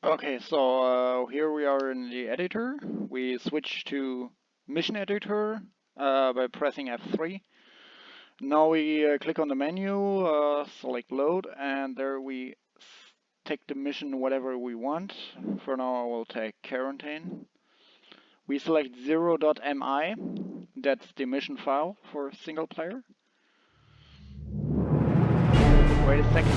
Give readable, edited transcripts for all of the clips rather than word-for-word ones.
Okay, so here we are in the editor. We switch to mission editor by pressing F3. Now we click on the menu, select load, and there we take the mission whatever we want. For now I will take quarantine. We select 0.mi, that's the mission file for single player. Wait a second.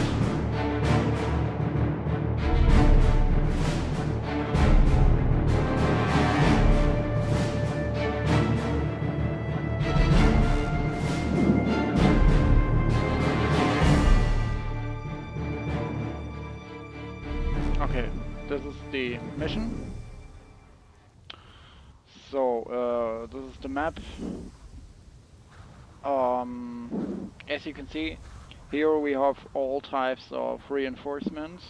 Okay, this is the mission. So this is the map. As you can see, here we have all types of reinforcements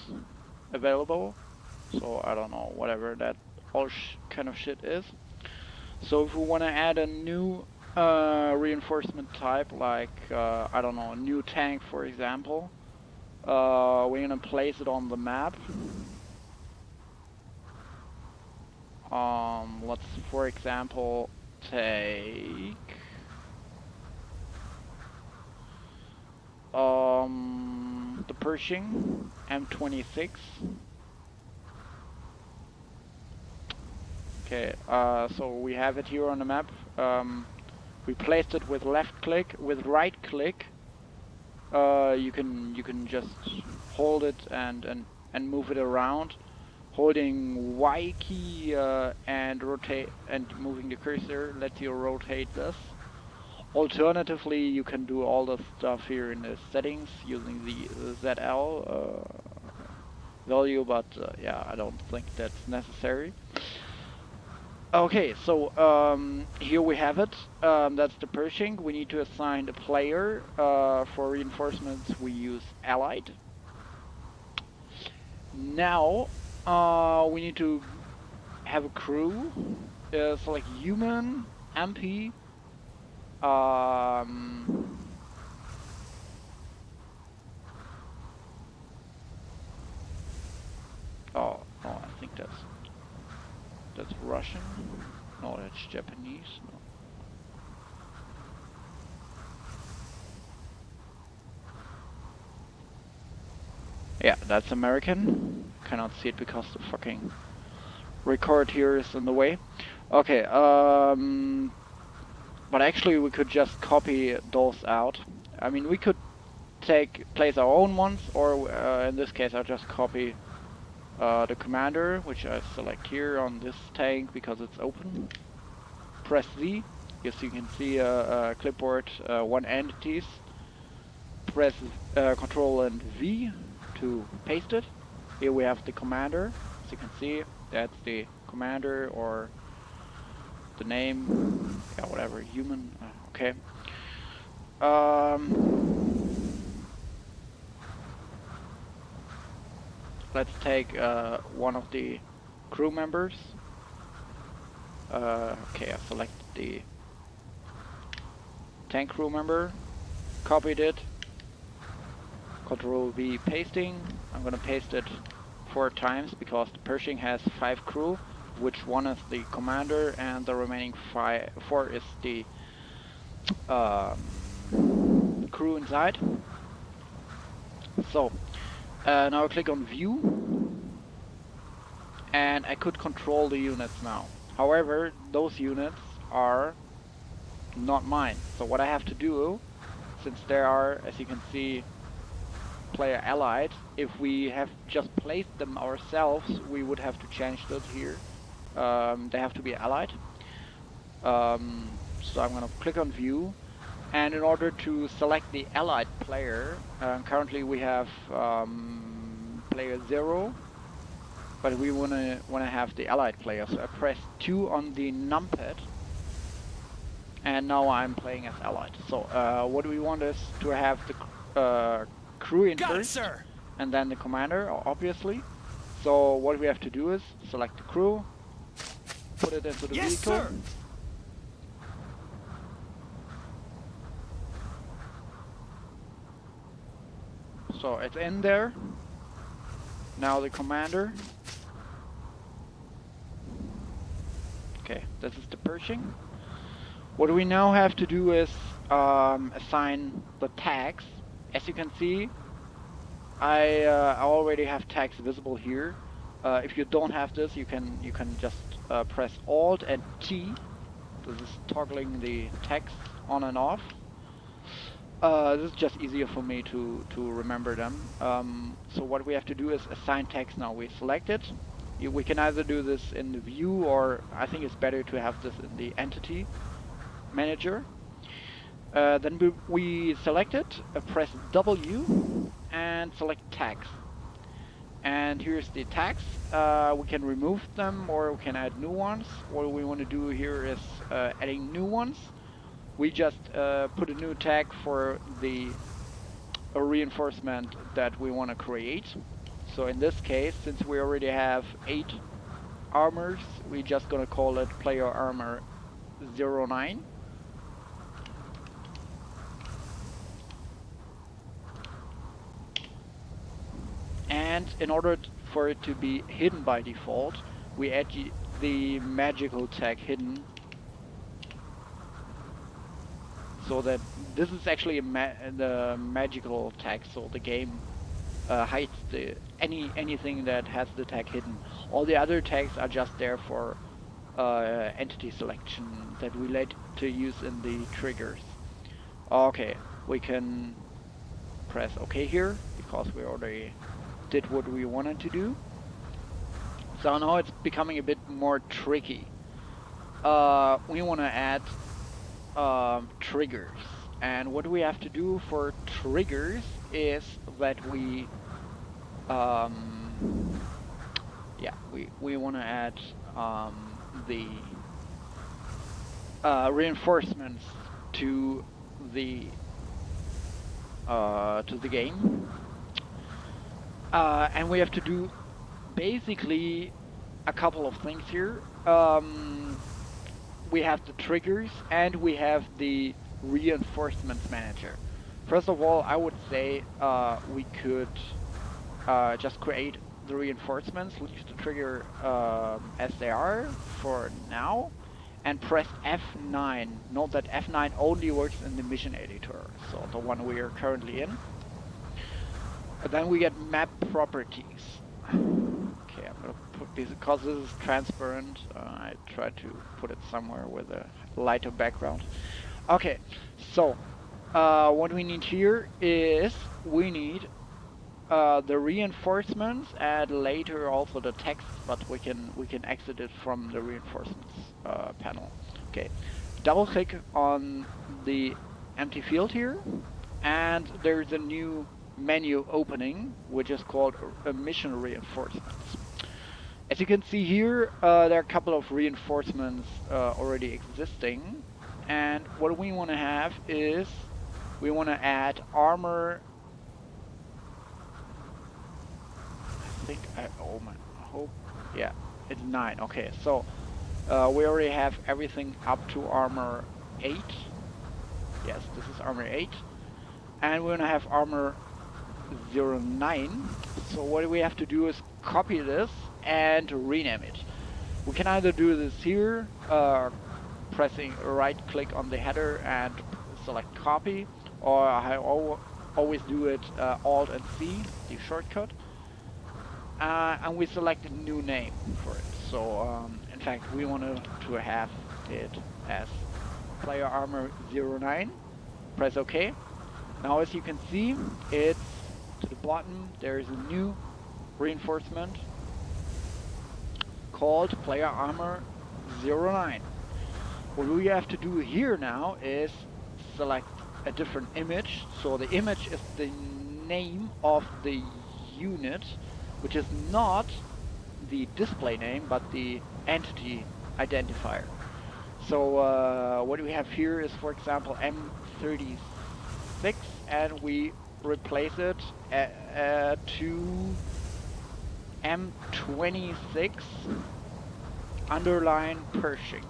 available. So I don't know, whatever that all kind of shit is. So if we want to add a new reinforcement type, like I don't know, a new tank for example, we're gonna place it on the map. Let's for example take the Pershing M26. Okay, so we have it here on the map. We placed it with left click. With right click, you can just hold it and move it around. Holding Y key and rotate and moving the cursor lets you rotate this. Alternatively, you can do all the stuff here in the settings using the ZL value, but yeah, I don't think that's necessary. Okay, so here we have it. That's the Pershing. We need to assign a player. For reinforcements, we use Allied. Now, we need to have a crew. Select human, MP. Oh, no, I think that's Russian. No, that's Japanese. No. Yeah, that's American. Cannot see it because the fucking record here is in the way. Okay, but actually we could just copy those out. I mean, we could place our own ones, or in this case I'll just copy the commander, which I select here on this tank because it's open. Press Z. Yes, you can see clipboard one entities. Press Control and V to paste it. Here we have the commander. As you can see, that's the commander or the name. Yeah, whatever. Human. Okay. Let's take one of the crew members. Okay, I selected the tank crew member, copied it, Control V pasting. I'm gonna paste it 4 times because the Pershing has 5 crew, which one is the commander and the remaining 4 is the crew inside. So now I click on view and I could control the units now. However, those units are not mine. So what I have to do, since there are, as you can see, player allied, if we have just placed them ourselves, we would have to change that here. They have to be allied. So I'm gonna click on view, and in order to select the allied player, currently we have player 0, but we wanna have the allied player. So I press 2 on the numpad, and now I'm playing as allied. So what we want is to have the crew in first, and then the commander, obviously. So what we have to do is select the crew, put it into the vehicle. Sir. So it's in there. Now the commander. Okay, this is the Pershing. What we now have to do is assign the tags. As you can see, I already have tags visible here. If you don't have this, you can just press Alt and T. This is toggling the text on and off. This is just easier for me to remember them. So what we have to do is assign text now. We select it. We can either do this in the view, or I think it's better to have this in the entity manager. Then we select it, press W, and select tags. And here's the tags. We can remove them or we can add new ones. What we want to do here is adding new ones. We just put a new tag for the reinforcement that we want to create. So in this case, since we already have 8 armors, we're just gonna call it player armor 09. And in order for it to be hidden by default, we add the magical tag hidden, so that this is actually the magical tag, so the game hides anything that has the tag hidden. All the other tags are just there for entity selection that we like to use in the triggers. Okay, we can press OK here because we already did what we wanted to do. So now it's becoming a bit more tricky. We want to add triggers, and what we have to do for triggers is that we want to add the reinforcements to the game, and we have to do basically a couple of things here. We have the triggers and we have the reinforcements manager. First of all, I would say we could just create the reinforcements, leave the trigger as they are for now, and press F9. Note that F9 only works in the mission editor, so the one we are currently in. And then we get map properties. Okay, I'm gonna put this, because this is transparent, I try to put it somewhere with a lighter background. Okay, so what we need here is we need the reinforcements and later also the text, but we can exit it from the reinforcements panel. Okay, double click on the empty field here, and there's a new menu opening which is called mission reinforcements. As you can see here, there are a couple of reinforcements already existing, and what we want to have is we want to add armor. Yeah, it's 9. Okay, so we already have everything up to armor 8. Yes, this is armor 8, and we're gonna have armor 09. So what we have to do is copy this and rename it. We can either do this here, pressing right click on the header and select copy, or I always do it Alt and C, the shortcut. And we select a new name for it. So in fact we want to have it as player armor 09. Press OK. Now as you can see, it's to the bottom there is a new reinforcement called player armor 09. What we have to do here now is select a different image. So the image is the name of the unit, which is not the display name, but the entity identifier. So what we have here is, for example, M36, and we replace it to M26 underline Pershing.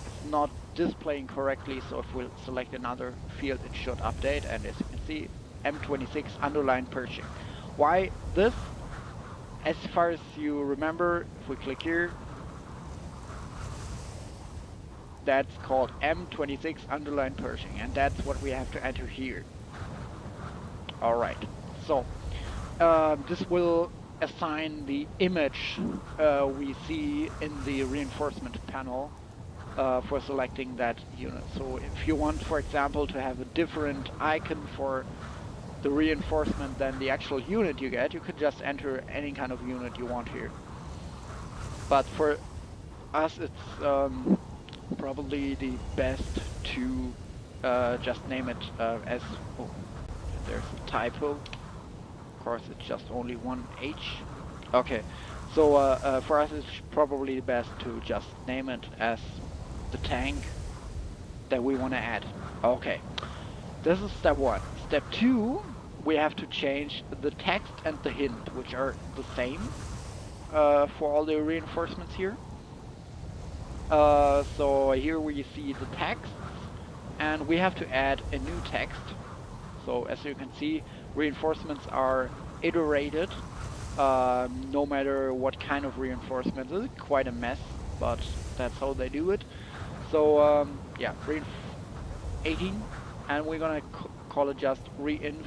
It's not displaying correctly, so if we select another field it should update, and as you can see, M26 underline Pershing. Why this? as far as you remember, if we click here, that's called M26 underline Pershing, and that's what we have to enter here. Alright, so this will assign the image we see in the reinforcement panel for selecting that unit. So if you want, for example, to have a different icon for the reinforcement than the actual unit you get, you could just enter any kind of unit you want here. But for us, it's probably the best to just name it as, oh, there's a typo. Of course, it's just only one H. Okay, so for us, it's probably best to just name it as the tank that we want to add. Okay, this is step 1. Step 2, we have to change the text and the hint, which are the same for all the reinforcements here. So here we see the text, and we have to add a new text. So as you can see, reinforcements are iterated, no matter what kind of reinforcement. This is quite a mess, but that's how they do it. So yeah, reinf 18, and we're gonna call it just reinf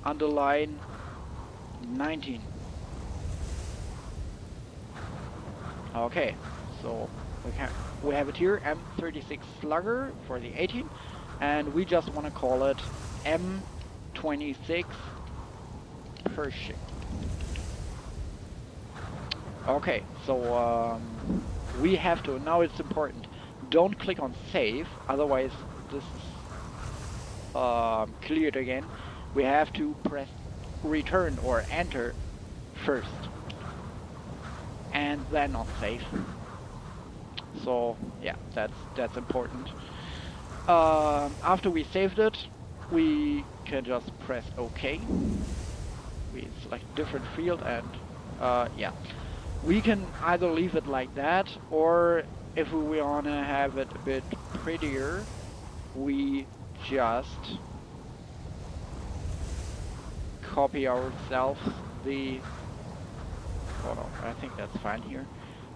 underline 19. Okay, so we have it here, M36 Slugger for the 18, and we just want to call it M26 Pershing. Okay, so we have to, now it's important, don't click on save, otherwise this is cleared again. We have to press return or enter first, and then not save. So yeah, that's important. After we saved it, we can just press OK. We select a different field, and yeah, we can either leave it like that, or if we wanna have it a bit prettier, we just copy ourselves the, hold on, I think that's fine here.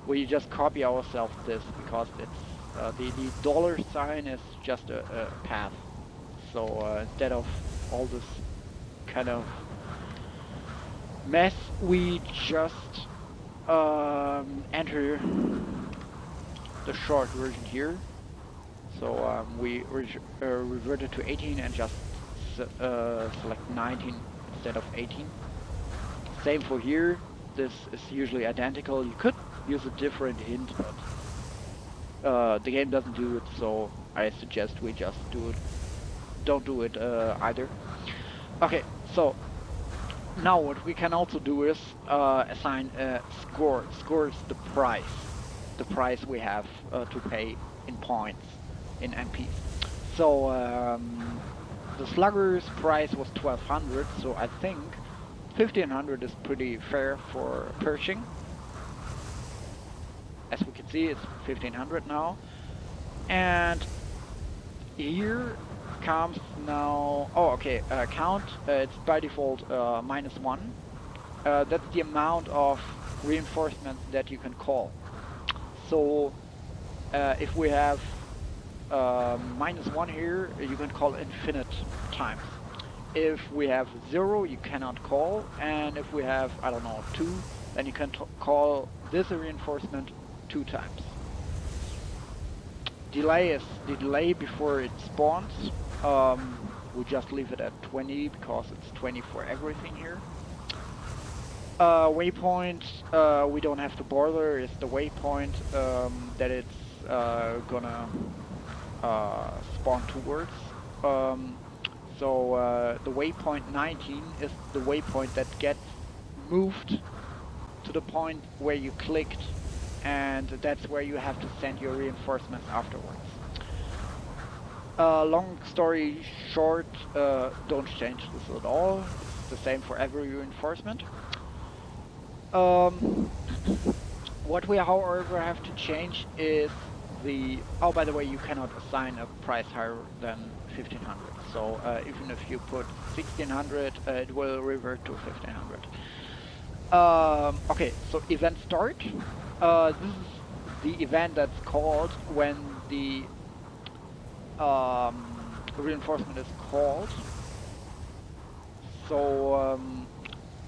We just copy ourselves this, because it's the dollar sign is just a path. So instead of all this kind of mess, we just enter the short version here. So we reverted to 18 and just select 19 instead of 18. Same for here. This is usually identical. You could use a different hint, but the game doesn't do it, so I suggest we just don't do it either. Okay, so now what we can also do is assign a score. Score is the price we have to pay in points, in MPs. So the Slugger's price was 1200, so I think 1500 is pretty fair for Pershing. As we can see, it's 1500 now. And here comes now, oh okay, count, it's by default -1. That's the amount of reinforcements that you can call. So if we have -1 here, you can call infinite times. If we have 0, you cannot call, and if we have, I don't know, 2, then you can call this reinforcement 2 times. Delay is the delay before it spawns. We just leave it at 20 because it's 20 for everything here. Waypoint, we don't have to bother. It's the waypoint that it's gonna spawn towards. So the waypoint 19 is the waypoint that gets moved to the point where you clicked, and that's where you have to send your reinforcements afterwards. Long story short, don't change this at all. It's the same for every reinforcement. What we however have to change is the... Oh, by the way, you cannot assign a price higher than 1500. So even if you put 1600, it will revert to 1500. Okay, so event start. This is the event that's called when the reinforcement is called. So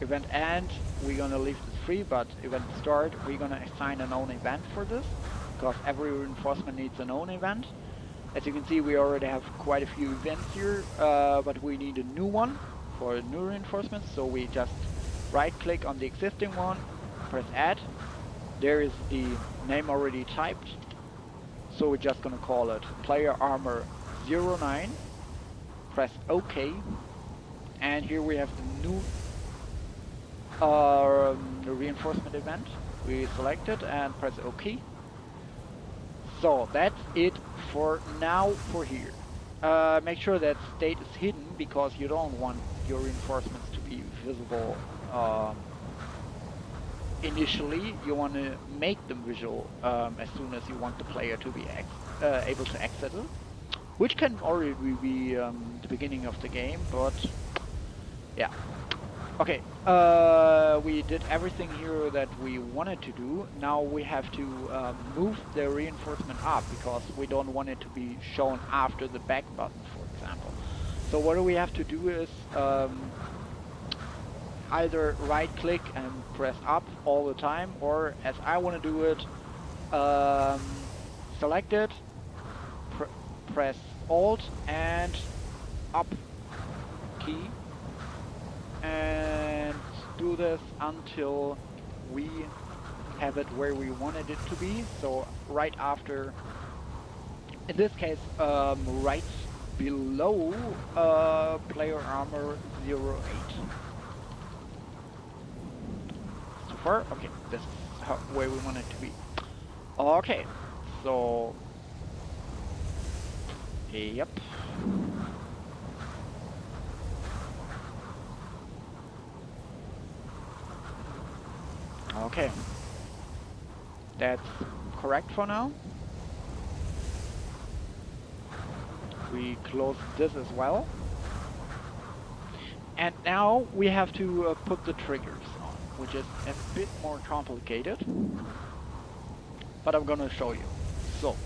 event end, we're gonna leave this free, but event start, we're gonna assign a known event for this, because every reinforcement needs a known event. As you can see, we already have quite a few events here, but we need a new one for new reinforcements. So we just right click on the existing one, press add. There is the name already typed. So we're just gonna call it player armor 09, press OK, and here we have the new reinforcement event. We select it and press OK. So that's it for now for here. Make sure that state is hidden because you don't want your reinforcements to be visible initially. You want to make them visual as soon as you want the player to be able to exit it, which can already be the beginning of the game, but yeah. Okay, we did everything here that we wanted to do. Now we have to move the reinforcement up because we don't want it to be shown after the back button, for example. So what do we have to do is either right click and press up all the time, or as I want to do it, select it, press Alt and up key, and do this until we have it where we wanted it to be. So right after, in this case, right below player armor 08. So far, okay, this is where we want it to be. Okay, so yep. Okay, that's correct for now. We close this as well. And now we have to put the triggers on, which is a bit more complicated, but I'm gonna show you. So,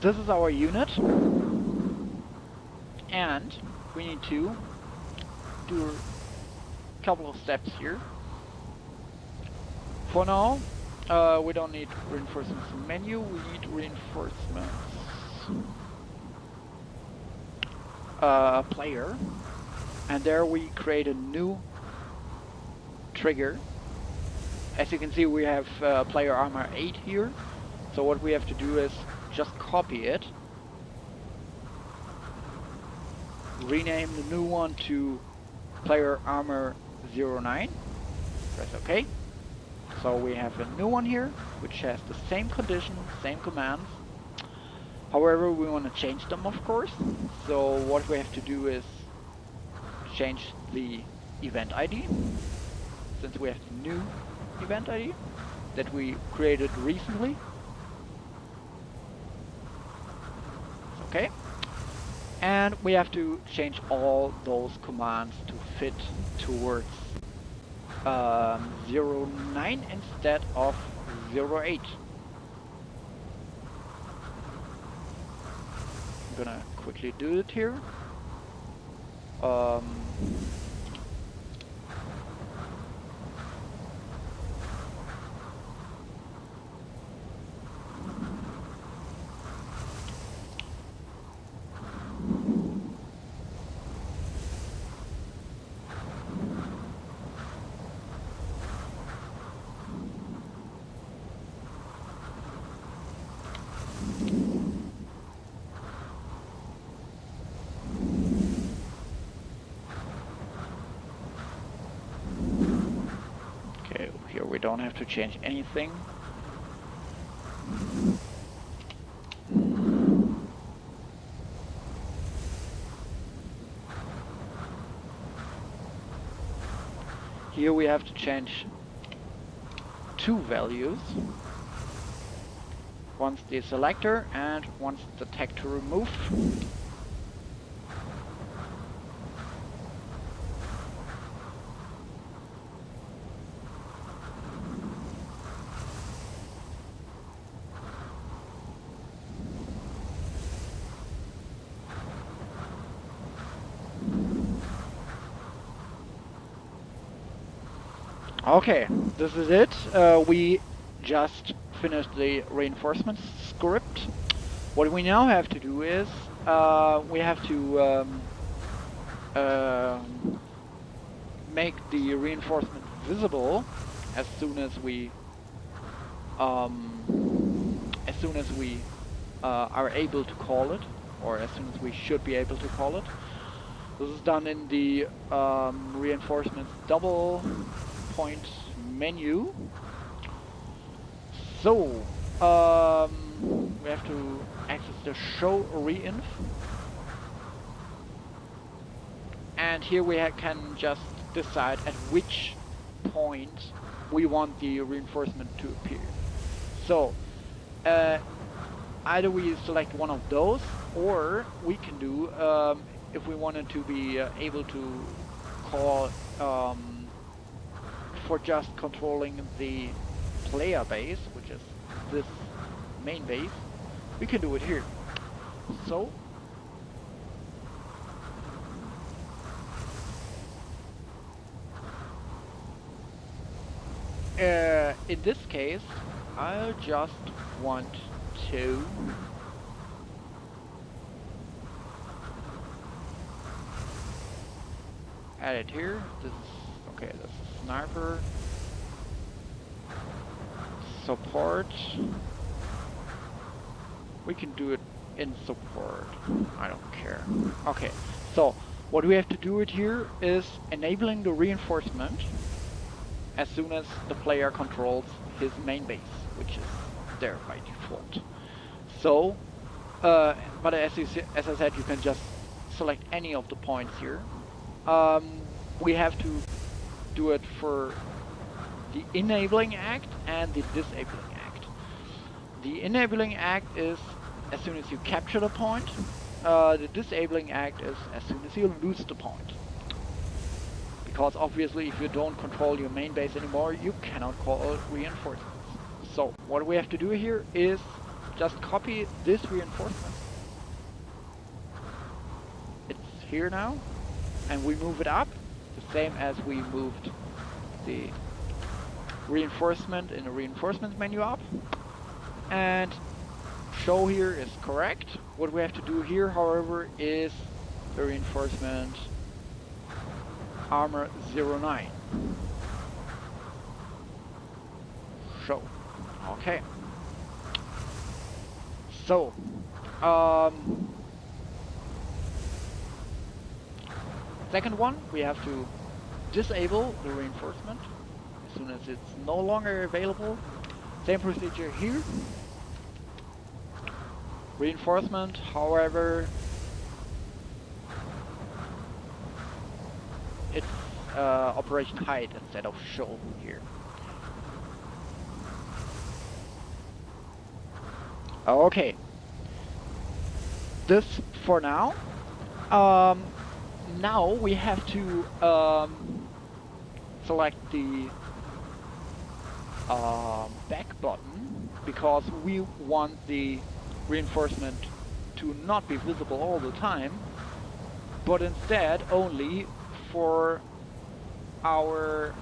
this is our unit, and we need to do a couple of steps here. For now, we don't need reinforcements menu, we need reinforcements player, and there we create a new trigger. As you can see, we have player armor 8 here, so what we have to do is just copy it, rename the new one to player armor 09, press OK. So we have a new one here, which has the same condition, same commands. However, we want to change them, of course. So what we have to do is change the event ID, since we have the new event ID that we created recently. Okay. And we have to change all those commands to fit towards 09 instead of 08. I'm gonna quickly do it here. Here we don't have to change anything. Here we have to change two values. once the selector and once the tag to remove. Okay, this is it. We just finished the reinforcement script. What we now have to do is we have to make the reinforcement visible as soon as we are able to call it, or as soon as we should be able to call it. This is done in the reinforcements double point menu. So we have to access the show reinf, and here we can just decide at which point we want the reinforcement to appear. So either we select one of those, or we can do, if we wanted to be able to call for just controlling the player base, which is this main base, we can do it here. So in this case, I'll just want to add it here. This is okay. This is sniper support. We can do it in support. I don't care. Okay. So what we have to do it here is enabling the reinforcement as soon as the player controls his main base, which is there by default. So, but as I said, you can just select any of the points here. We have to do it for the enabling act and the disabling act. The enabling act is as soon as you capture the point. The disabling act is as soon as you lose the point. Because obviously if you don't control your main base anymore, you cannot call reinforcements. So what we have to do here is just copy this reinforcement. It's here now, and we move it up, the same as we moved the reinforcement in the reinforcement menu up. And show here is correct. What we have to do here, however, is the reinforcement armor 09. Show. Okay. So, second one, we have to disable the reinforcement as soon as it's no longer available. Same procedure here. Reinforcement, however, it's operation hide instead of show here. Okay, this for now. Now we have to select the back button, because we want the reinforcement to not be visible all the time, but instead only for our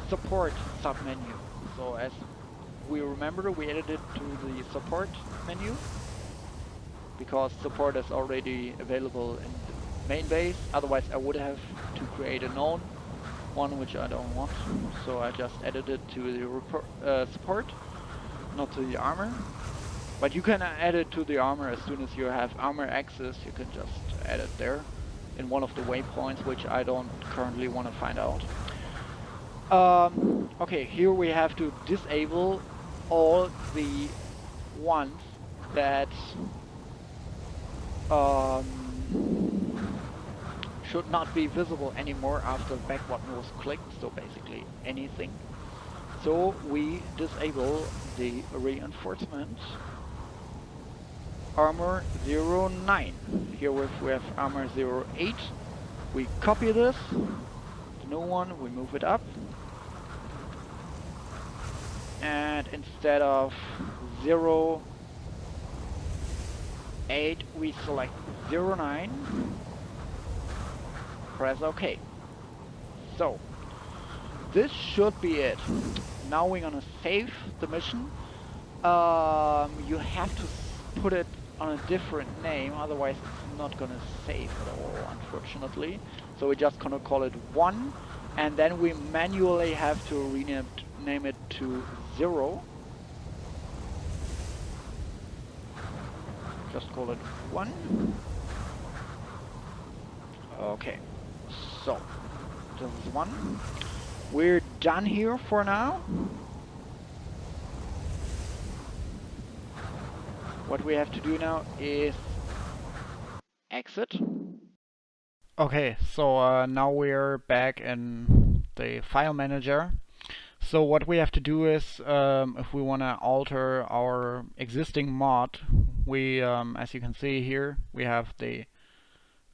support submenu. So as we remember, we added it to the support menu because support is already available in the main base. Otherwise I would have to create a known one, which I don't want, so I just added it to the support, not to the armor. But you can add it to the armor as soon as you have armor access. You can just add it there in one of the waypoints, which I don't currently want to find out. Okay, here we have to disable all the ones that should not be visible anymore after the back button was clicked, so basically anything. So we disable the reinforcement armor 09. Here we have armor 08. We copy this, the new one, we move it up. And instead of 08, we select 09. Press OK. So, this should be it. Now we're gonna save the mission. You have to put it on a different name, otherwise it's not gonna save at all, unfortunately. So we're just gonna call it 1, and then we manually have to rename it to 0. Just call it 1. Okay, so this is 1. We're done here for now. What we have to do now is exit. Okay, so now we're back in the file manager. So what we have to do is, if we want to alter our existing mod, we, as you can see here, we have the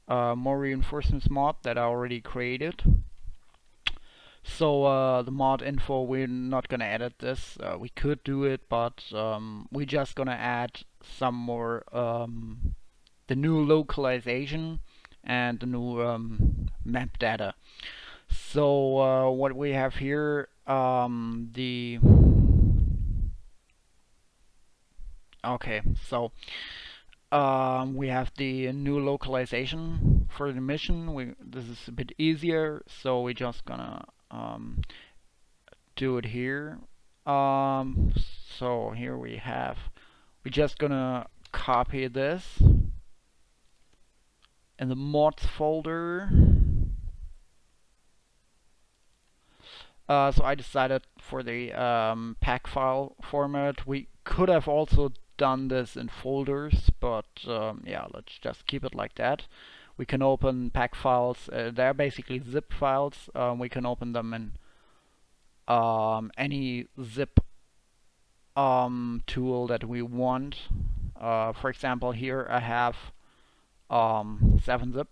more reinforcements mod that I already created. So the mod info, we're not gonna edit this. We could do it, but we're just gonna add some more the new localization and the new map data. So what we have here, okay, so we have the new localization for the mission. This is a bit easier, so we're just gonna do it here. So here we're just gonna copy this in the mods folder. So I decided for the pack file format. We could have also done this in folders, but yeah, let's just keep it like that. We can open pack files. They're basically zip files. We can open them in any zip tool that we want. For example, here I have 7-zip.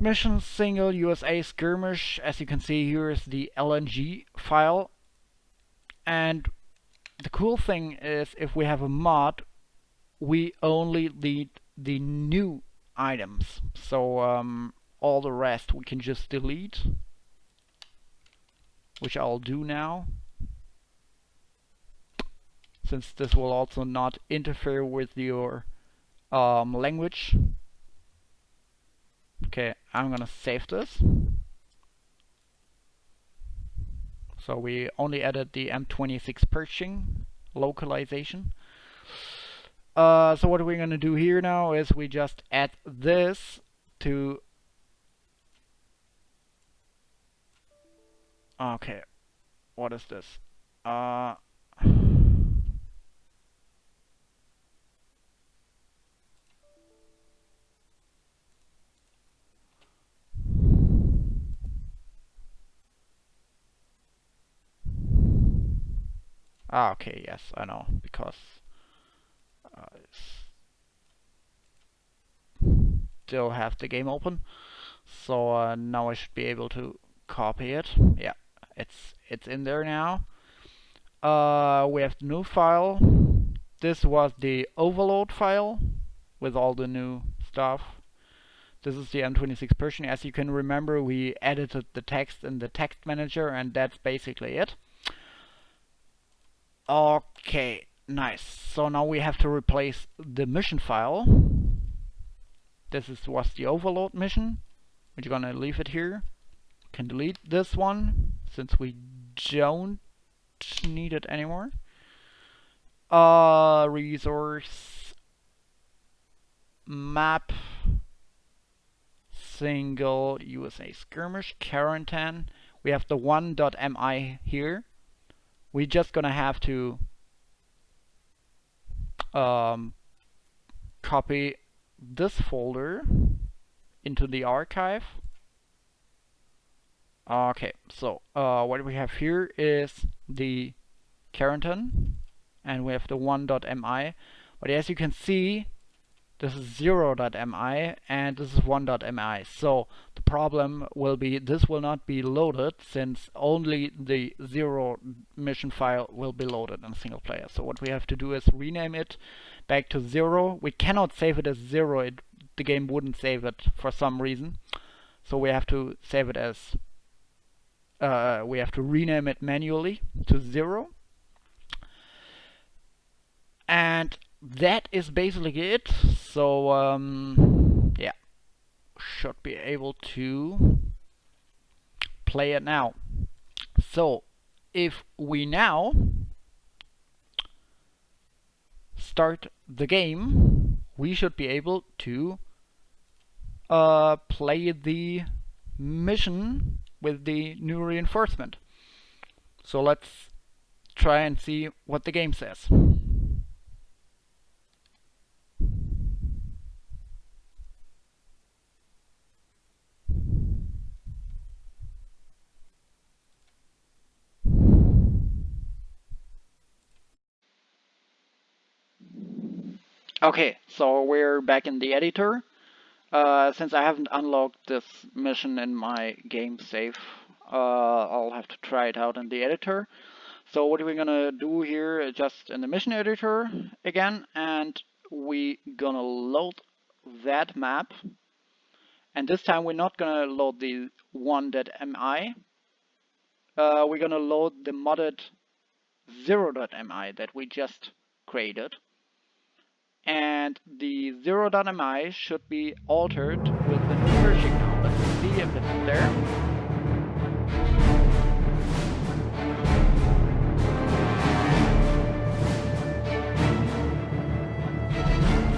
Mission single USA Skirmish. As you can see, here is the LNG file. And the cool thing is, if we have a mod, we only need the new items. So all the rest we can just delete, which I'll do now, since this will also not interfere with your language. Okay, I'm gonna save this. So we only added the M26 Pershing localization. So what we're gonna do here now is we just add this to... Okay, what is this? Okay, yes, I know, because still have the game open. So now I should be able to copy it. Yeah, it's in there now. We have the new file. This was the overload file with all the new stuff. This is the M26 Pershing. As you can remember, we edited the text in the text manager, and that's basically it. Okay, nice. So now we have to replace the mission file. This was the overload mission. We're gonna leave it here. Can delete this one since we don't need it anymore. Resource map single USA Skirmish quarantine. We have the 1.mi here. We're just gonna have to copy this folder into the archive. Okay, so what we have here is the Carrington, and we have the 1.mi. But as you can see, this is 0.mi and this is 1.mi. So the problem will be this will not be loaded since only the 0 mission file will be loaded in single player. So what we have to do is rename it back to 0. We cannot save it as 0. The game wouldn't save it for some reason. So we have to save it as we have to rename it manually to 0. And that is basically it. So yeah, should be able to play it now. So if we now start the game, we should be able to play the mission with the new reinforcement. So let's try and see what the game says. Okay, so we're back in the editor. Since I haven't unlocked this mission in my game save, I'll have to try it out in the editor. So what we're gonna do here, just in the mission editor again, and we gonna load that map. And this time we're not gonna load the 1.mi. We're gonna load the modded 0.mi that we just created. And the 0.mi should be altered with the new Pershing now. Let's see if it's there.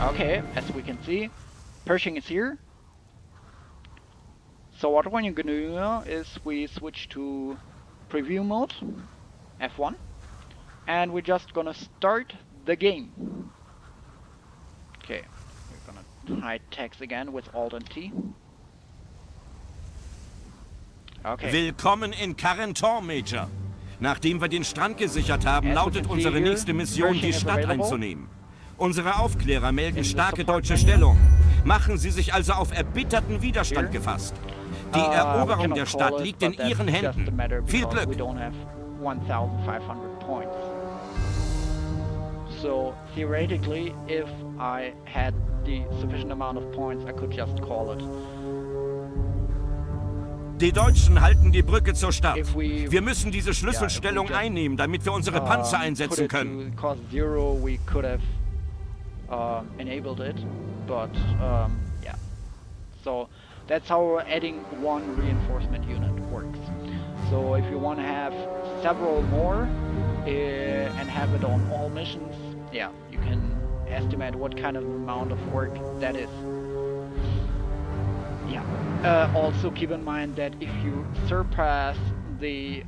Okay, as we can see, Pershing is here. So what we're gonna do now is we switch to preview mode, F1, and we're just gonna start the game. Okay, we're gonna hide text again with Alt and T. Okay. Willkommen in Carentan, Major. Nachdem wir den Strand gesichert haben, lautet unsere nächste Mission, die Stadt einzunehmen. Unsere Aufklärer melden starke deutsche Stellung. Machen Sie sich also auf erbitterten Widerstand gefasst. Die Eroberung der Stadt liegt in Ihren Händen. Viel Glück! So theoretically, if I had the sufficient amount of points, I could just call it. Die Deutschen halten die Brücke zur Stadt. Wir müssen diese Schlüsselstellung einnehmen, damit wir unsere Panzer einsetzen können. We could have enabled it, but yeah. So that's how adding one reinforcement unit works. So if you want to have several more and have it on all missions, yeah, you can estimate what kind of amount of work that is. Yeah. Also keep in mind that if you surpass the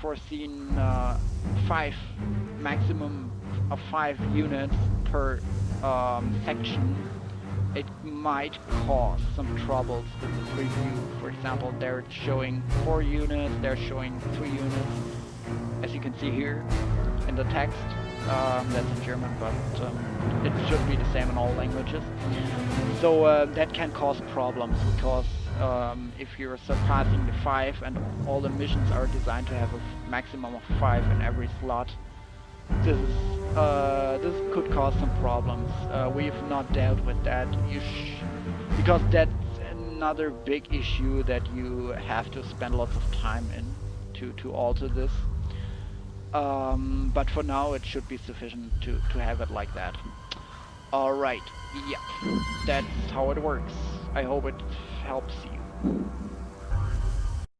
foreseen maximum of 5 units per section, it might cause some troubles with the preview. For example, they're showing 4 units, they're showing 3 units, as you can see here in the text. That's in German, but it should be the same in all languages. So that can cause problems, because if you're surpassing the 5 and all the missions are designed to have a maximum of 5 in every slot, this could cause some problems. We've not dealt with that, because that's another big issue that you have to spend lots of time in to alter this. But for now it should be sufficient to have it like that. Alright, yeah, that's how it works. I hope it helps you.